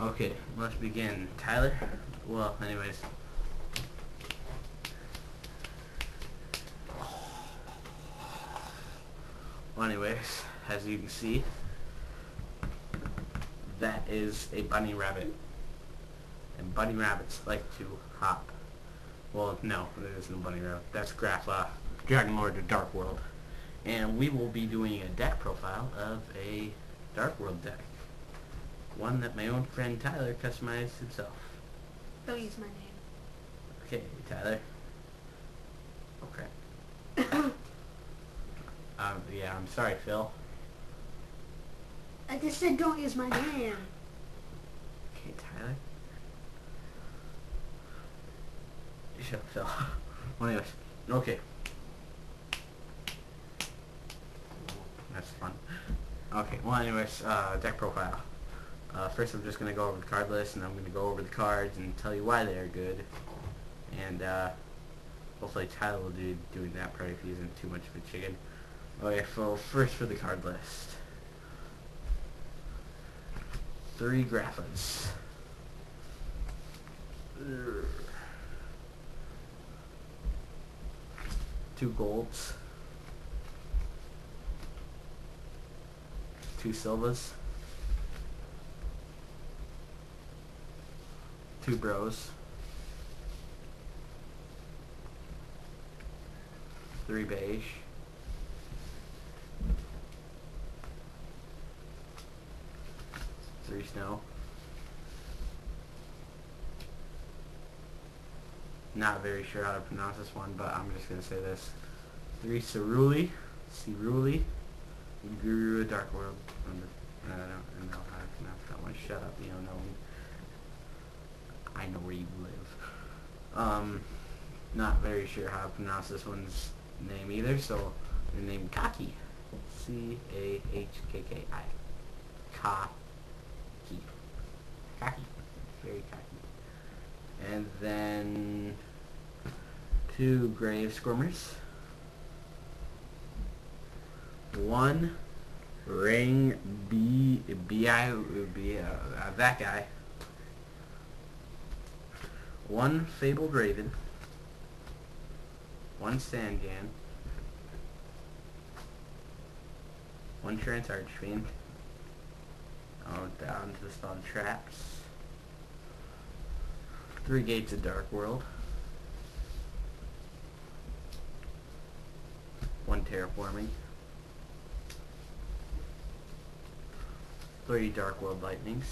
Okay, let's begin. Tyler? Well, anyways. As you can see, that is a bunny rabbit. And bunny rabbits like to hop. Well, no, there isn't a bunny rabbit. That's Grappa, Dragon Lord of Darkworld. And we will be doing a deck profile of a Darkworld deck. One that my own friend Tyler customized himself. Don't use my name. Okay, Tyler. Okay. Yeah, I'm sorry, Phil. I just said don't use my name. Okay, Tyler. Shut up, Phil. Well, anyways, okay. That's fun. Okay, well, anyways, deck profile. First, I'm just going to go over the card list, and I'm going to go over the cards and tell you why they are good. And hopefully Tyler will be doing that part if he isn't too much of a chicken. Okay, so first for the card list. 3 Graffas. 2 golds. 2 silvers. 2 bros. 3 beige. 3 snow. Not very sure how to pronounce this one, but I'm just going to say this. 3 Ceruli. Ceruli. Guru of Darkworld. I don't know how to pronounce that one. Shut up, you don't know me. I know where you live. Not very sure how to pronounce this one's name either, so they're named Kaki. C-A-H-K-K-I. Kaki. Kaki. Very cocky. And then 2 Grave Squirmers. 1 Ring that guy. 1 Fabled Raven. 1 Sandgan. 1 Trance Archfiend. Down to the spawn traps. 3 Gates of Darkworld. 1 Terraforming. 3 Darkworld Lightnings.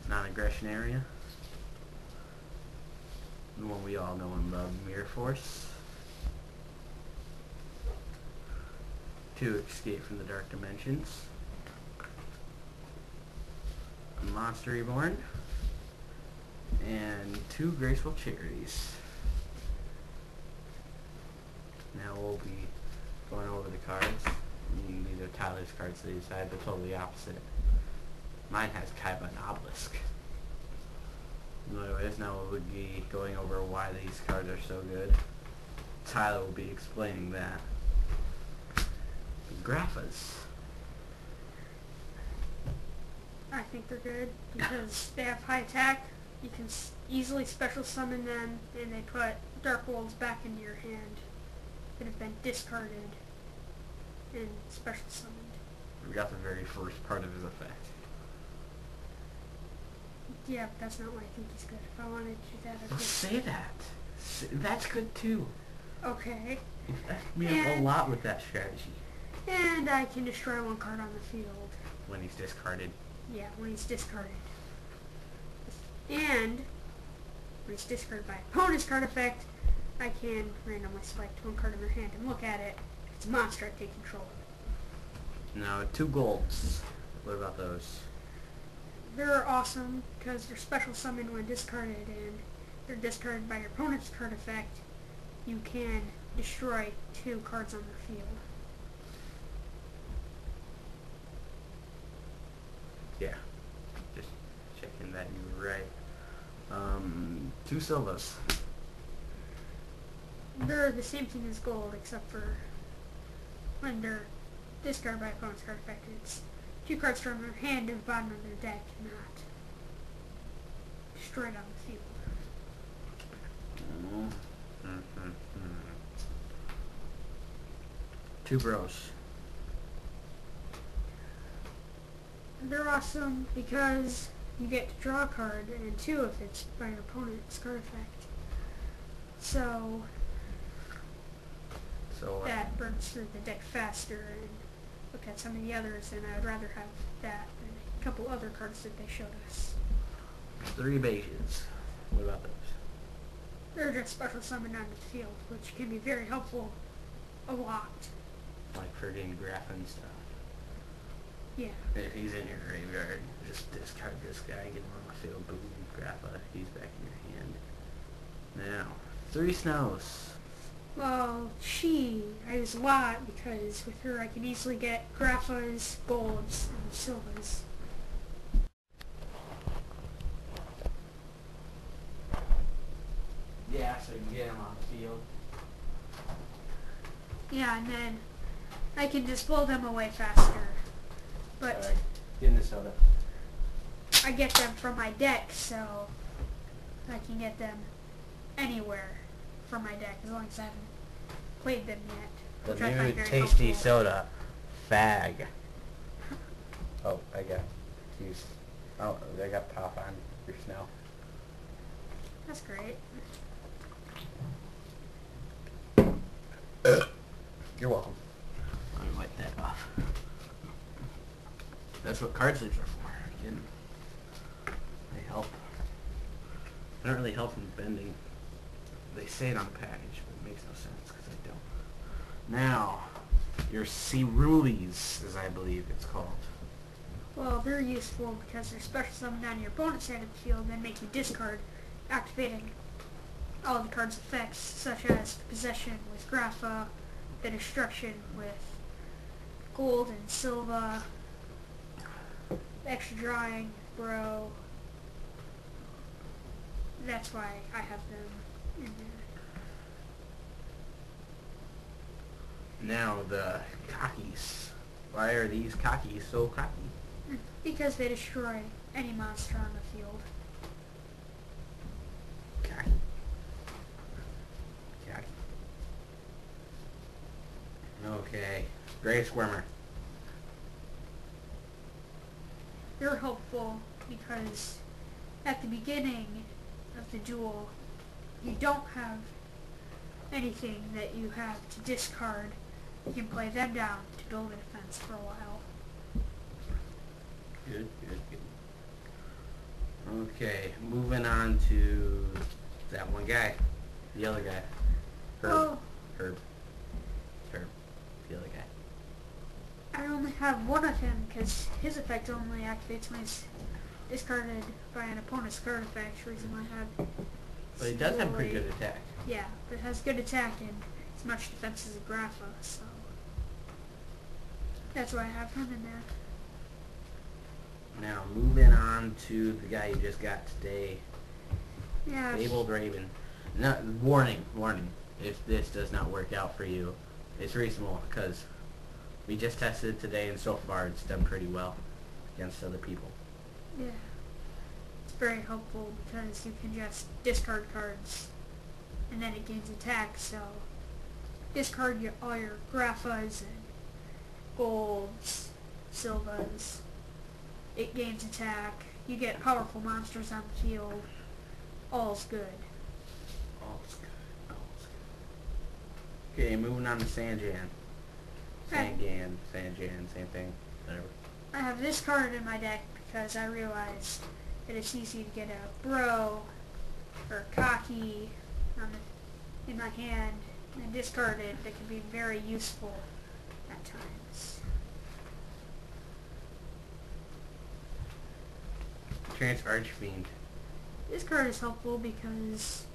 Non-aggression area. The one we all know and love, Mirror Force. 2 Escape from the Dark Dimensions. A Monster Reborn. And 2 Graceful Charities. Now we'll be going over the cards. These are Tyler's cards to the side, but totally opposite. Mine has Kaiba and Obelisk. Anyways, now we'll be going over why these cards are so good. Tyler will be explaining that. Graffas. I think they're good because they have high attack. You can easily special summon them, and they put Dark Worlds back into your hand that have been discarded and special summoned. We got the very first part of his effect. Yeah, but that's not why I think he's good. If I wanted to do that, I Well, could. say that. That's good too. Okay. You backed me up a lot with that strategy. And I can destroy 1 card on the field. When he's discarded. Yeah, when he's discarded. And when he's discarded by opponent's card effect, I can randomly select 1 card in their hand and look at it. If it's a monster, I take control of it. Now, 2 golds. What about those? They're awesome because they're special summoned when discarded, and they're discarded by your opponent's card effect. You can destroy 2 cards on their field. Yeah. Just checking that you were right. 2 Silvas. They're the same thing as gold, except for when they're discarded by opponent's card effect, it's 2 cards from their hand to the bottom of their deck, not straight on the field. Two bros. They're awesome because you get to draw a card, and 2 if it's by your opponent's card effect. So that burns through the deck faster, and look at some of the others, and I would rather have that than a couple other cards that they showed us. 3 beiges. What about those? They're just special summoned onto the field, which can be very helpful a lot. Like for getting Grapha and stuff. Yeah. If he's in your graveyard, just discard this guy, get him on the field, boom, Grapha, he's back in your hand. Now, 3 snows. Well, I use a lot because with her I can easily get Graphas, Golds, and Silvas. Yeah, so you can get him on the field. Yeah, and then I can just blow them away faster. But Sorry. Get in the soda. I get them from my deck, so I can get them anywhere from my deck as long as I haven't played them yet. The Which I find new very tasty helpful. soda. Fag. Oh, I got juice. Oh, I got pop on your snow. That's great. You're welcome. Let me wipe that off. That's what card sleeves are for. Again, they help. They don't really help from bending. They say it on the package, but it makes no sense because they don't. Now, your Cerules, as I believe it's called. Well, they're useful because they're special summoned on your opponent's side of the field and make you discard, activating all the card's effects, such as the possession with Grapha, the destruction with Gold and Silva, extra drawing, Bro. That's why I have them in there. Now, the cockies. Why are these cockies so cocky? Because they destroy any monster on the field. Cocky. Cocky. Okay. Gray Squirmer. They're helpful because at the beginning of the duel, you don't have anything that you have to discard. You can play them down to build a defense for a while. Good, good, good. Okay, moving on to that one guy. The other guy. Herb. Oh, Herb. Herb. The other guy. I only have one of him because his effect only activates when he's discarded by an opponent's card effect. Reason why I have. But he does have pretty good attack. Yeah, but it has good attack and as much defense as a Grapha, so that's why I have him in there. Now, moving on to the guy you just got today. Yeah. Fabled Raven. No, warning, warning. If this does not work out for you, it's reasonable because we just tested it today and so far it's done pretty well against other people. Yeah. It's very helpful because you can just discard cards and then it gains attack, so discard all your Graphas and Golds, Silvas. It gains attack. You get powerful monsters on the field. All's good. All's good. All's good. Okay, moving on to Sanjan. Sangan, Sanjan, same thing. Whatever. I have this card in my deck because I realized that it's easy to get a Bro or a Cocky in my hand and discard it. That can be very useful at times. Archfiend. This card is helpful because,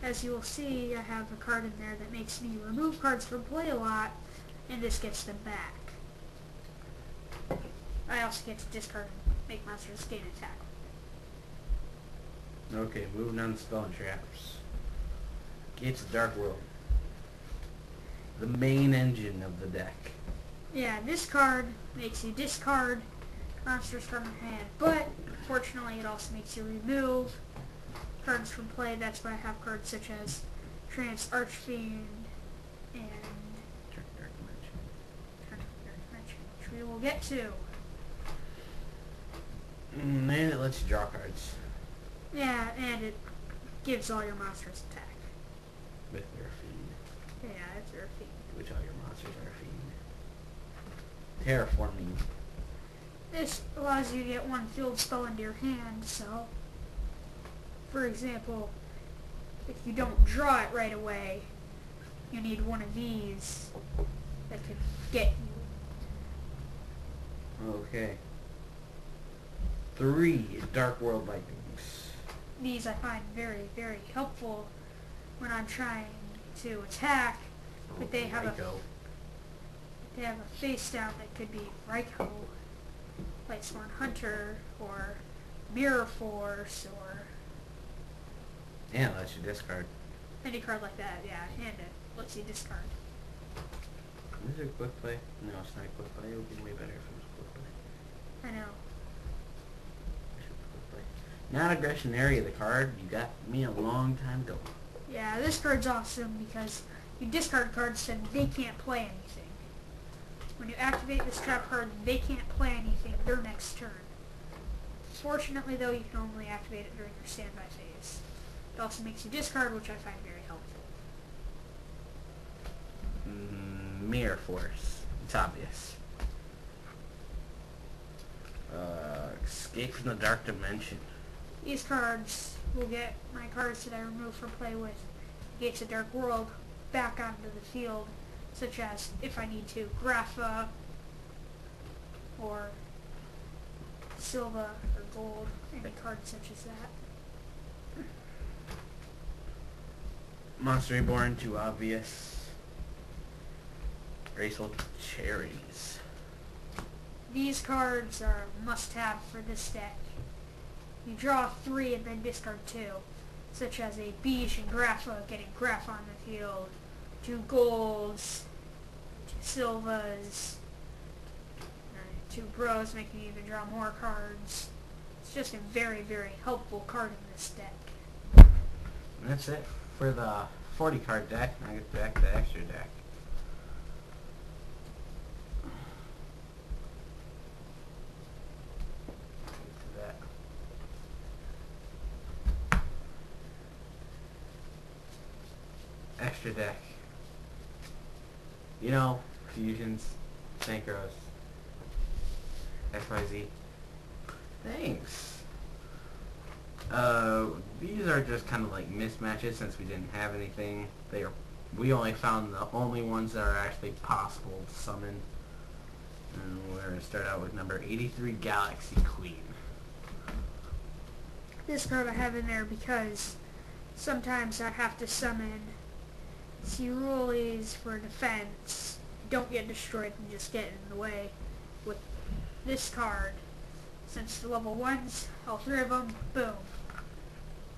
as you will see, I have a card in there that makes me remove cards from play a lot, and this gets them back. I also get to discard and make monsters gain attack. Okay, moving on to Spell and Traps. Gates of Darkworld. The main engine of the deck. Yeah, this card makes you discard monsters from your hand. But, fortunately, it also makes you remove cards from play. That's why I have cards such as Trance Archfiend and Dark Dimension, which we will get to. And it lets you draw cards Yeah, and it gives all your monsters attack. with their feed, Yeah, it's their feet. which all your monsters are feed. Terraforming. This allows you to get one field spell into your hand, so, for example, if you don't draw it right away, you need one of these that could get you. Okay. 3 Darkworld Lightnings. These I find very, very helpful when I'm trying to attack, but they have a face down that could be Raikou, Lightsworn Hunter, or Mirror Force, or And it lets you discard. any card like that, yeah, and it lets you discard. Is it a quick play? No, it's not a quick play. It would be way better if it was a quick play. I know. Quick play. Non-aggression area of the card. You got me a long time ago. Yeah, this card's awesome because you discard cards so they can't play anything. When you activate this trap card, they can't play anything their next turn. Fortunately, though, you can only activate it during your standby phase. It also makes you discard, which I find very helpful. Mirror Force. It's obvious. Escape from the Dark Dimension. These cards will get my cards that I remove from play with Gates of Darkworld back onto the field, such as, if I need to, Grapha, or Silva, or Gold, any card such as that. Monster Reborn. Too obvious. Graceful Cherries. These cards are a must-have for this deck. You draw 3 and then discard 2, such as a Beach and Grapha, getting Grapha on the field, 2 golds, 2 Silvas, 2 Bros, making you even draw more cards. It's just a very, very helpful card in this deck. And that's it for the 40 card deck. Now I get back to the extra deck. Extra deck. You know, fusions, synchros, XYZ. Thanks. These are just kind of like mismatches since we didn't have anything. We only found the only ones that are actually possible to summon. And we're going to start out with number 83, Galaxy Queen. This card I have in there because sometimes I have to summon Cerulees for defense. Don't get destroyed and just get in the way with this card. Since the level 1s, all 3 of them, boom.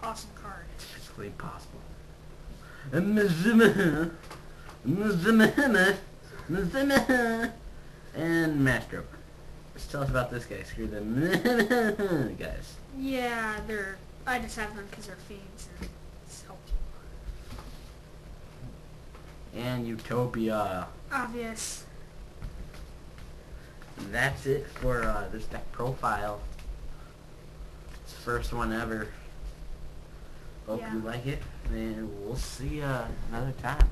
Awesome card. It's physically impossible. And Master. Just tell us about this guy. Screw the guys. Yeah, I just have them because they're fiends and it's helpful. And Utopia. Obvious. And that's it for this deck profile. It's the first one ever. Hope Yeah. you like it, and we'll see you another time.